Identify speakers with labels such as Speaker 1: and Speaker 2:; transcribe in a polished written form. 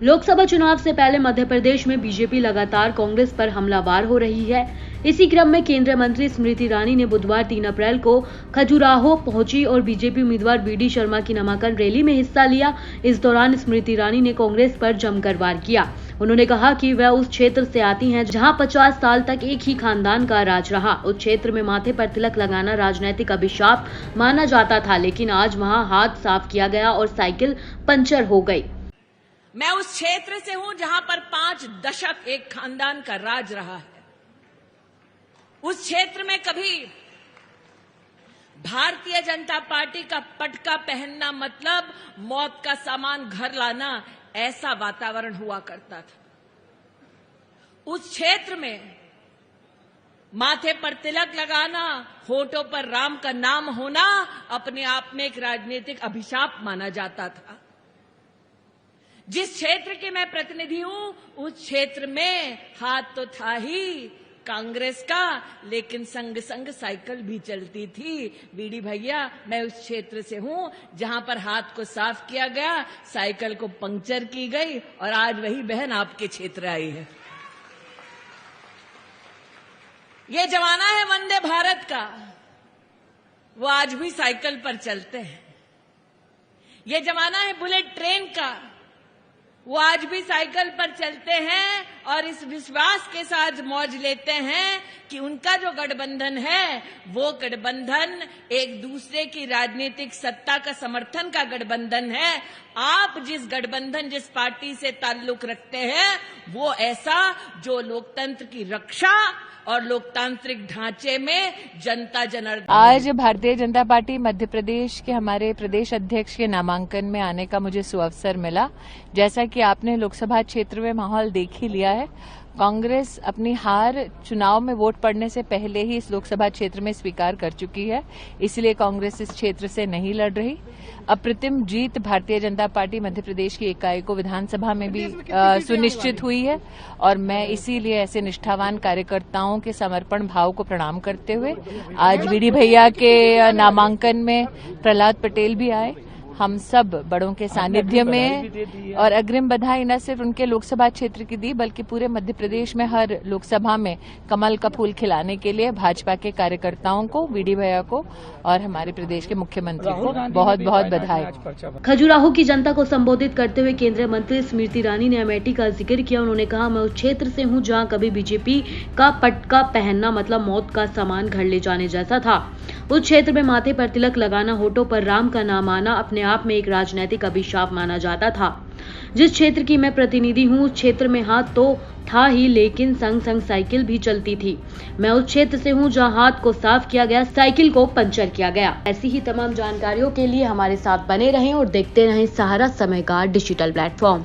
Speaker 1: लोकसभा चुनाव से पहले मध्य प्रदेश में बीजेपी लगातार कांग्रेस पर हमलावर हो रही है। इसी क्रम में केंद्रीय मंत्री स्मृति ईरानी ने बुधवार 3 अप्रैल को खजुराहो पहुंची और बीजेपी उम्मीदवार बीडी शर्मा की नामांकन रैली में हिस्सा लिया। इस दौरान स्मृति ईरानी ने कांग्रेस पर जमकर वार किया। उन्होंने कहा कि वह उस क्षेत्र से आती हैं जहां 50 साल तक एक ही खानदान का राज रहा। उस क्षेत्र में माथे पर तिलक लगाना राजनीतिक अभिशाप माना जाता था, लेकिन आज वहां हाथ साफ किया गया और साइकिल पंचर हो गई।
Speaker 2: मैं उस क्षेत्र से हूं जहां पर 5 दशक एक खानदान का राज रहा है। उस क्षेत्र में कभी भारतीय जनता पार्टी का पटका पहनना मतलब मौत का सामान घर लाना, ऐसा वातावरण हुआ करता था। उस क्षेत्र में माथे पर तिलक लगाना, होठों पर राम का नाम होना अपने आप में एक राजनीतिक अभिशाप माना जाता था। जिस क्षेत्र के मैं प्रतिनिधि हूं, उस क्षेत्र में हाथ तो था ही कांग्रेस का, लेकिन संग संग साइकिल भी चलती थी। बीडी भैया, मैं उस क्षेत्र से हूं जहां पर हाथ को साफ किया गया, साइकिल को पंक्चर की गई और आज वही बहन आपके क्षेत्र आई है। ये जमाना है वंदे भारत का, वो आज भी साइकिल पर चलते हैं। ये जमाना है बुलेट ट्रेन का, वो आज भी साइकिल पर चलते हैं और इस विश्वास के साथ मौज लेते हैं कि उनका जो गठबंधन है वो गठबंधन एक दूसरे की राजनीतिक सत्ता का समर्थन का गठबंधन है। आप जिस गठबंधन, जिस पार्टी से ताल्लुक रखते हैं, वो ऐसा जो लोकतंत्र की रक्षा और लोकतांत्रिक ढांचे में जनता जनार्दन।
Speaker 3: आज भारतीय जनता पार्टी मध्य प्रदेश के हमारे प्रदेश अध्यक्ष के नामांकन में आने का मुझे सुअवसर मिला। जैसा कि आपने लोकसभा क्षेत्र में माहौल देख ही लिया है, कांग्रेस अपनी हार चुनाव में वोट पड़ने से पहले ही इस लोकसभा क्षेत्र में स्वीकार कर चुकी है, इसलिए कांग्रेस इस क्षेत्र से नहीं लड़ रही। अप्रतिम जीत भारतीय जनता पार्टी मध्य प्रदेश की इकाई को विधानसभा में भी सुनिश्चित हुई है और मैं इसीलिए ऐसे निष्ठावान कार्यकर्ताओं के समर्पण भाव को प्रणाम करते हुए आज बीडी भैया के नामांकन में प्रहलाद पटेल भी आए। हम सब बड़ों के सानिध्य में और अग्रिम बधाई न सिर्फ उनके लोकसभा क्षेत्र की दी, बल्कि पूरे मध्य प्रदेश में हर लोकसभा में कमल का फूल खिलाने के लिए भाजपा के कार्यकर्ताओं को, बीडी भैया को और हमारे प्रदेश के मुख्यमंत्री को बहुत बहुत बधाई।
Speaker 1: खजुराहो की जनता को संबोधित करते हुए केंद्रीय मंत्री स्मृति ईरानी ने अमेठी का जिक्र किया। उन्होंने कहा, मैं उस क्षेत्र से हूँ जहाँ कभी बीजेपी का पटका पहनना मतलब मौत का सामान घर ले जाने जैसा था। उस क्षेत्र में माथे पर तिलक लगाना, होठों पर राम का नाम आना अपने आप में एक राजनीतिक अभिशाप माना जाता था। जिस क्षेत्र की मैं प्रतिनिधि हूँ, उस क्षेत्र में हाथ तो था ही, लेकिन संग संग साइकिल भी चलती थी। मैं उस क्षेत्र से हूँ जहाँ हाथ को साफ किया गया, साइकिल को पंचर किया गया। ऐसी ही तमाम जानकारियों के लिए हमारे साथ बने रहें और देखते रहें सहारा समय का डिजिटल प्लेटफॉर्म।